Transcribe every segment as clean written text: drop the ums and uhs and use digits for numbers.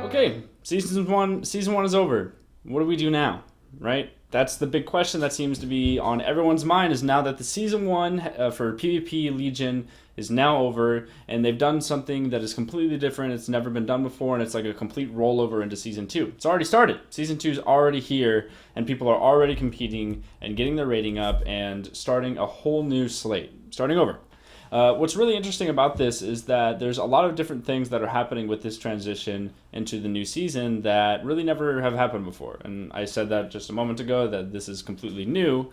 Okay, season one is over. What do we do now, right? That's the big question that seems to be on everyone's mind, is now that the season one for PvP Legion is now over, and they've done something that is completely different. It's never been done before, and it's like a complete rollover into season two. It's already started. Season two is already here, and people are already competing and getting their rating up and starting a whole new slate, starting over. What's really interesting about this is that there's a lot of different things that are happening with this transition into the new season that really never have happened before. And I said that just a moment ago, that this is completely new.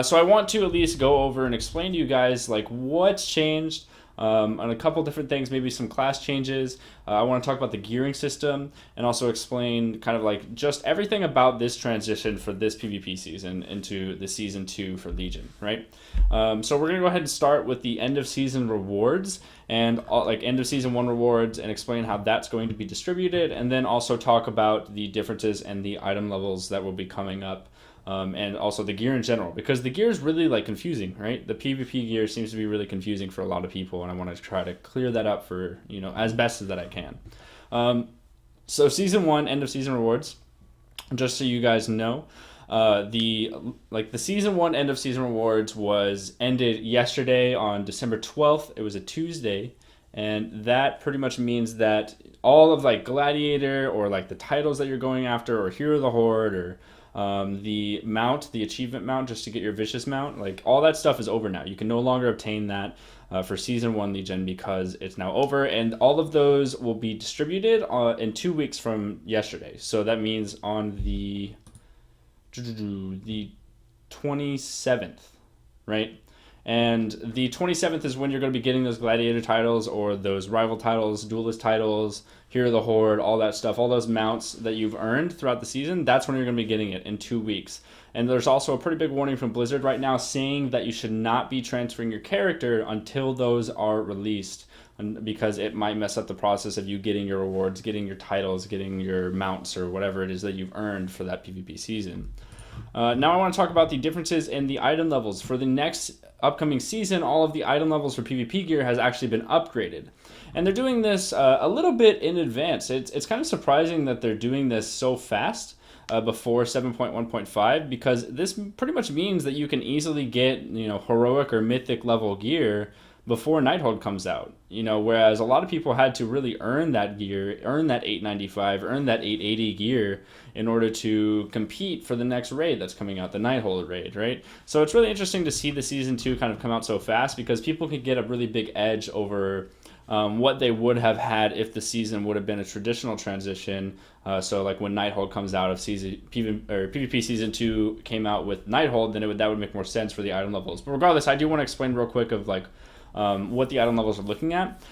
So I want to at least go over and explain to you guys like what's changed, on a couple different things, maybe some class changes. I want to talk about the gearing system and also explain kind of like just everything about this transition for this PvP season into the season two for Legion, right? So we're gonna go ahead and start with the end of season rewards and like end of season one rewards, and explain how that's going to be distributed, and then also talk about the differences and the item levels that will be coming up. And also the gear in general, because the gear is really like confusing, right? The PvP gear seems to be really confusing for a lot of people, and I want to try to clear that up for, as best as that I can. So season one, end of season rewards, just so you guys know, the season one end of season rewards was ended yesterday on December 12th. It was a Tuesday, and that pretty much means that all of like Gladiator, or like the titles that you're going after, or Hero of the Horde, or the mount, the achievement mount, just to get your vicious mount, like all that stuff is over now. You can no longer obtain that for season one Legion, because it's now over, and all of those will be distributed in 2 weeks from yesterday. So that means on the 27th, right? And the 27th is when you're going to be getting those Gladiator titles, or those rival titles, duelist titles, Hero of the Horde, all that stuff, all those mounts that you've earned throughout the season. That's when you're going to be getting it in 2 weeks. And there's also a pretty big warning from Blizzard right now, saying that you should not be transferring your character until those are released, because it might mess up the process of you getting your rewards, getting your titles, getting your mounts, or whatever it is that you've earned for that PvP season. Now I want to talk about the differences in the item levels. For the next upcoming season, all of the item levels for PvP gear has actually been upgraded. And they're doing this a little bit in advance. It's kind of surprising that they're doing this so fast before 7.1.5, because this pretty much means that you can easily get, heroic or mythic level gear before Nighthold comes out. Whereas a lot of people had to really earn that gear, earn that 895, earn that 880 gear in order to compete for the next raid that's coming out, the Nighthold raid, right? So it's really interesting to see the season two kind of come out so fast, because people could get a really big edge over what they would have had if the season would have been a traditional transition. So like when Nighthold comes out of PvP season 2 came out with Nighthold, then that would make more sense for the item levels. But regardless, I do want to explain real quick of like what the item levels are looking at.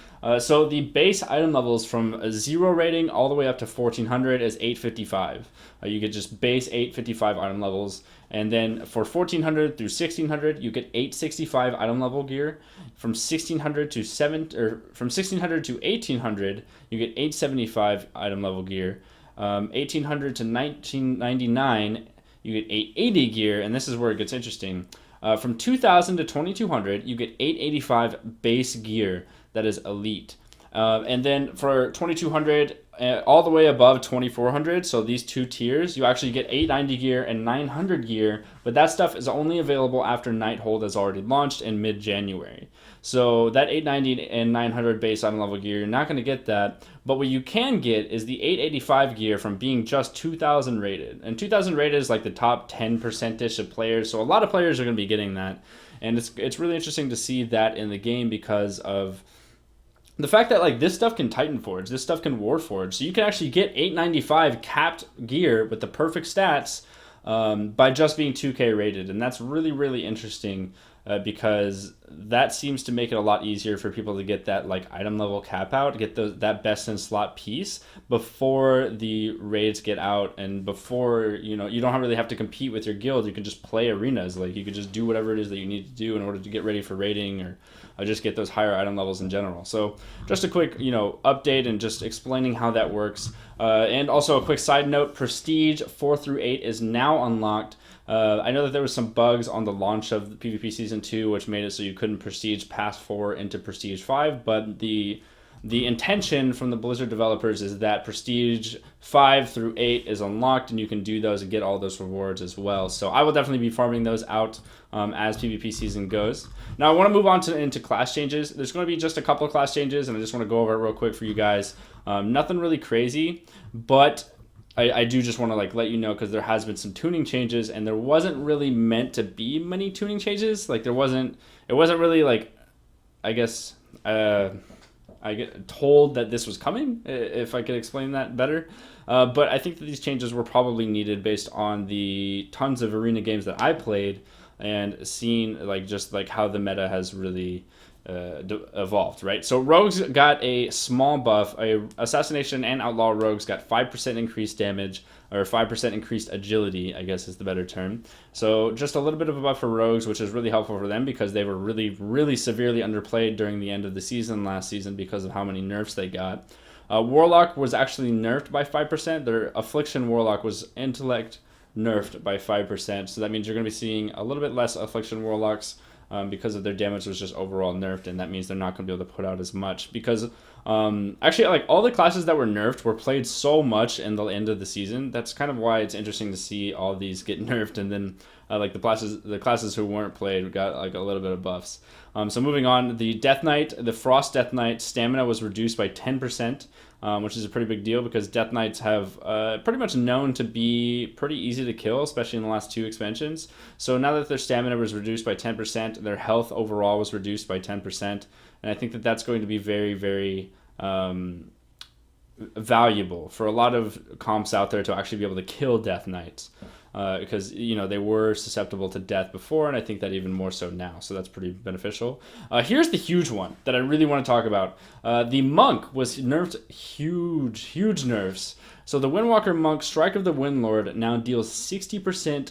So the base item levels from a 0 rating all the way up to 1400 is 855. You get just base 855 item levels. And then for 1400 through 1600, you get 865 item level gear. From 1600 to 1800, you get 875 item level gear. 1800 to 1999, you get 880 gear, and this is where it gets interesting. From 2000 to 2200, you get 885 base gear that is elite. And then for 2200 all the way above 2400, so these two tiers, you actually get 890 gear and 900 gear, but that stuff is only available after Nighthold has already launched in mid-January. So that 890 and 900 base item level gear, you're not going to get that, but what you can get is the 885 gear from being just 2000 rated. And 2000 rated is like the top 10%ish of players, so a lot of players are going to be getting that. And it's really interesting to see that in the game, because of the fact that like this stuff can Titan Forge, this stuff can War Forge, so you can actually get 895 capped gear with the perfect stats by just being 2K rated, and that's really, really interesting because that seems to make it a lot easier for people to get that like item level cap out, get that best in slot piece before the raids get out, and before you don't really have to compete with your guild. You can just play arenas, like you can just do whatever it is that you need to do in order to get ready for raiding, or just get those higher item levels in general. So just a quick update and just explaining how that works, and also a quick side note: Prestige 4 through 8 is now unlocked. I know that there was some bugs on the launch of the PvP Season 2, which made it so you couldn't Prestige past 4 into Prestige 5, but the the intention from the Blizzard developers is that Prestige 5 through 8 is unlocked, and you can do those and get all those rewards as well. So I will definitely be farming those out as PvP season goes. Now I want to move on into class changes. There's going to be just a couple of class changes, and I just want to go over it real quick for you guys. Nothing really crazy, but I do just want to let you know, because there has been some tuning changes, and there wasn't really meant to be many tuning changes. It wasn't really I guess I get told that this was coming, if I could explain that better. But I think that these changes were probably needed based on the tons of arena games that I played and seen just how the meta has really evolved, right? So rogues got a small buff. Assassination and outlaw rogues got 5% increased damage, or 5% increased agility, I guess is the better term. So just a little bit of a buff for rogues, which is really helpful for them, because they were really, really severely underplayed during the end of the season last season because of how many nerfs they got. Warlock was actually nerfed by 5%. Their Affliction Warlock was intellect nerfed by 5%. So that means you're going to be seeing a little bit less Affliction Warlocks, because of their damage was just overall nerfed, and that means they're not going to be able to put out as much, because actually all the classes that were nerfed were played so much in the end of the season. That's kind of why it's interesting to see all these get nerfed, and then the classes who weren't played got a little bit of buffs. So moving on, the Death Knight, the Frost Death Knight stamina was reduced by 10%, which is a pretty big deal, because Death Knights have pretty much known to be pretty easy to kill, especially in the last 2 expansions. So now that their stamina was reduced by 10%, their health overall was reduced by 10%, and I think that that's going to be very, very valuable for a lot of comps out there to actually be able to kill Death Knights. Because they were susceptible to death before, and I think that even more so now. So that's pretty beneficial. Here's the huge one that I really want to talk about. The Monk was nerfed, huge nerfs. So the Windwalker Monk, Strike of the Windlord, now deals 60%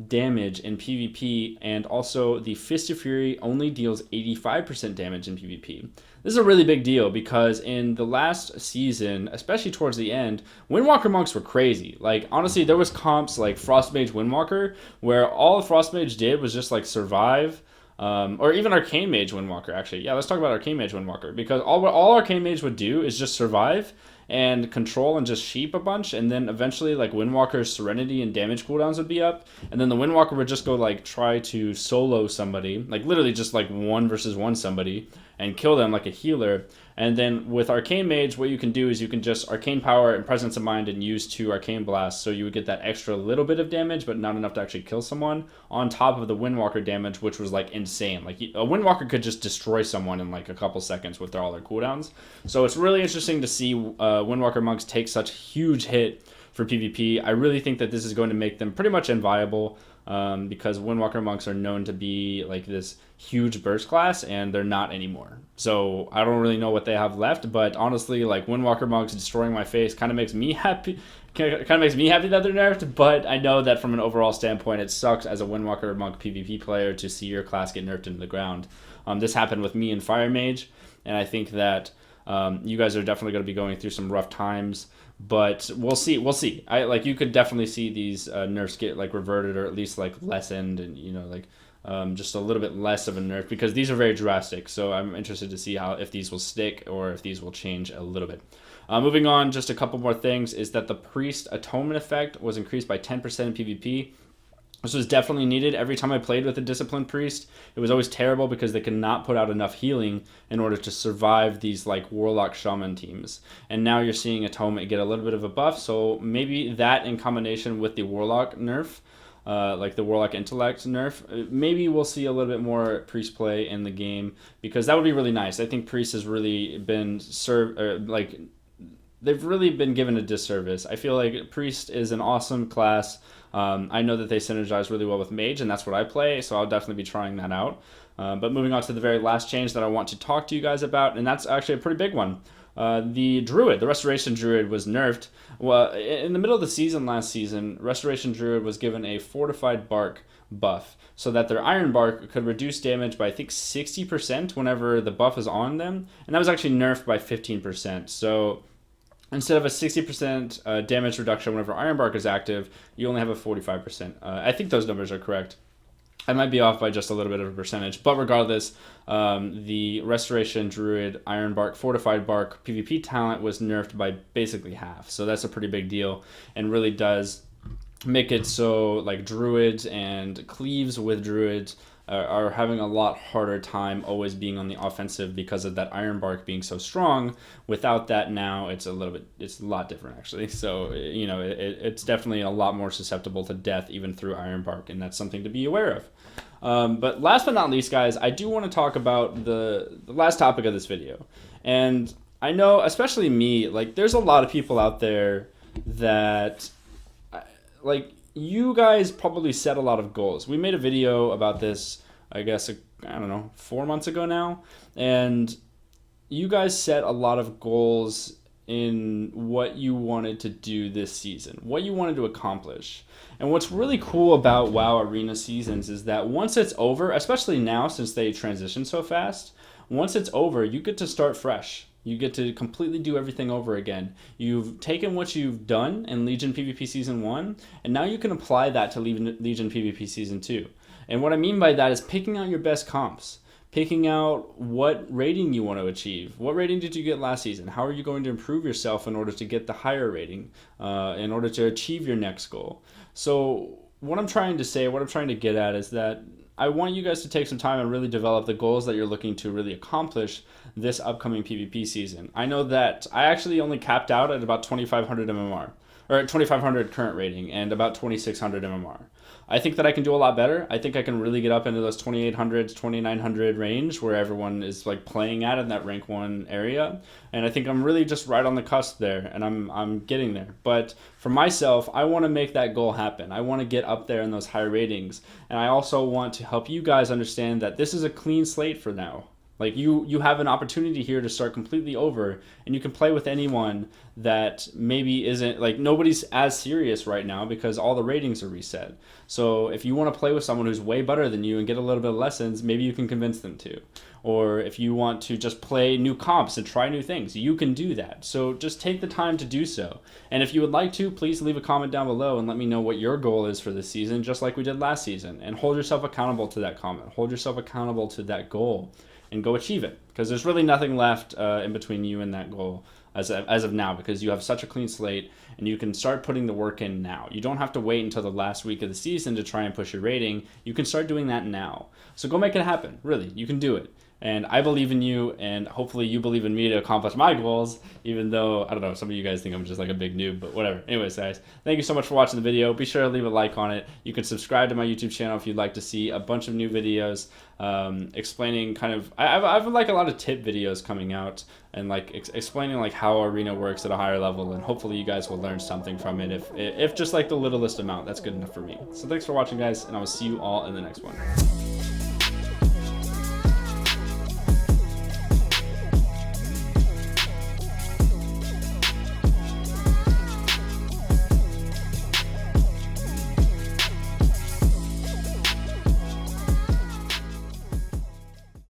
damage in PvP, and also the Fist of Fury only deals 85% damage in PvP. This is a really big deal, because in the last season, especially towards the end, Windwalker Monks were crazy. Honestly, there was comps like Frostmage Windwalker, where all Frostmage did was just survive, or even Arcane Mage Windwalker, actually. Yeah, let's talk about Arcane Mage Windwalker, because all Arcane Mage would do is just survive and control and just sheep a bunch, and then eventually Windwalker's Serenity and damage cooldowns would be up, and then the Windwalker would just go try to solo somebody, literally just 1 versus 1 somebody, and kill them like a healer. And then with Arcane Mage, what you can do is you can just Arcane Power and Presence of Mind and use 2 Arcane Blasts, so you would get that extra little bit of damage, but not enough to actually kill someone, on top of the Windwalker damage, which was insane. A Windwalker could just destroy someone in a couple seconds with all their cooldowns. So it's really interesting to see Windwalker Monks take such a huge hit for PvP. I really think that this is going to make them pretty much inviable, because Windwalker Monks are known to be this huge burst class, and they're not anymore. So I don't really know what they have left, but honestly, Windwalker Monks destroying my face kind of makes me happy. Kind of makes me happy that they're nerfed, but I know that from an overall standpoint, it sucks as a Windwalker Monk PvP player to see your class get nerfed into the ground. This happened with me and Fire Mage, and I think that you guys are definitely going to be going through some rough times. But we'll see. You could definitely see these nerfs get reverted, or at least lessened, and just a little bit less of a nerf, because these are very drastic. So I'm interested to see if these will stick, or if these will change a little bit. Moving on, just a couple more things, is that the Priest Atonement effect was increased by 10% in PvP. This was definitely needed. Every time I played with a Disciplined Priest, it was always terrible, because they could not put out enough healing in order to survive these Warlock Shaman teams. And now you're seeing Atonement get a little bit of a buff, so maybe that in combination with the Warlock nerf, the Warlock Intellect nerf, maybe we'll see a little bit more Priest play in the game, because that would be really nice. I think Priest has really been they've really been given a disservice. I feel like Priest is an awesome class. I know that they synergize really well with Mage, and that's what I play, so I'll definitely be trying that out. But moving on to the very last change that I want to talk to you guys about, and that's actually a pretty big one. The Druid, the Restoration Druid, was nerfed. Well, in the middle of the season last season, Restoration Druid was given a Fortified Bark buff, so that their Iron Bark could reduce damage by, I think, 60% whenever the buff is on them, and that was actually nerfed by 15%. So instead of a 60% damage reduction whenever Iron Bark is active, you only have a 45%. I think those numbers are correct. I might be off by just a little bit of a percentage, but regardless, the Restoration, Druid, Ironbark, Fortified Bark PvP talent was nerfed by basically half. So that's a pretty big deal, and really does make it so like Druids and Cleaves with Druids are having a lot harder time always being on the offensive because of that Ironbark being so strong. Without that, now it's a lot different actually. So you know, it's definitely a lot more susceptible to death even through Ironbark, and that's something to be aware of. But last but not least, guys, I do want to talk about the last topic of this video. And I know, especially me, like there's a lot of people out there that like, you guys probably set a lot of goals. We made a video about this, I guess, I don't know, 4 months ago now. And you guys set a lot of goals in what you wanted to do this season, what you wanted to accomplish. And what's really cool about WoW Arena seasons is that once it's over, especially now since they transition so fast, once it's over, you get to start fresh. You get to completely do everything over again. You've taken what you've done in Legion PvP Season 1, and now you can apply that to Legion PvP Season 2. And what I mean by that is picking out your best comps. Picking out what rating you want to achieve. What rating did you get last season? How are you going to improve yourself in order to get the higher rating, in order to achieve your next goal? So what I'm trying to say, what I'm trying to get at is that I want you guys to take some time and really develop the goals that you're looking to really accomplish this upcoming PvP season. I know that I actually only capped out at about 2,500 MMR, or at 2,500 current rating and about 2,600 MMR. I think that I can do a lot better. I think I can really get up into those 2,800 to 2,900 range where everyone is like playing at in that rank 1 area. And I think I'm really just right on the cusp there, and I'm getting there. But for myself, I want to make that goal happen. I want to get up there in those high ratings. And I also want to help you guys understand that this is a clean slate for now. Like you have an opportunity here to start completely over, and you can play with anyone that maybe isn't, like, nobody's as serious right now because all the ratings are reset. So if you want to play with someone who's way better than you and get a little bit of lessons, maybe you can convince them to. Or if you want to just play new comps and try new things, you can do that. So just take the time to do so. And if you would like to, please leave a comment down below and let me know what your goal is for this season, just like we did last season. And hold yourself accountable to that comment. Hold yourself accountable to that goal. And go achieve it, because there's really nothing left in between you and that goal as of now, because you have such a clean slate and you can start putting the work in now. You don't have to wait until the last week of the season to try and push your rating. You can start doing that now. So go make it happen. Really, you can do it. And I believe in you, and hopefully you believe in me to accomplish my goals, even though, I don't know, some of you guys think I'm just like a big noob, but whatever. Anyways, guys, thank you so much for watching the video. Be sure to leave a like on it. You can subscribe to my YouTube channel if you'd like to see a bunch of new videos explaining kind of, I have like a lot of tip videos coming out and like explaining like how Arena works at a higher level, and hopefully you guys will learn something from it, if just like the littlest amount. That's good enough for me. So thanks for watching, guys, and I will see you all in the next one.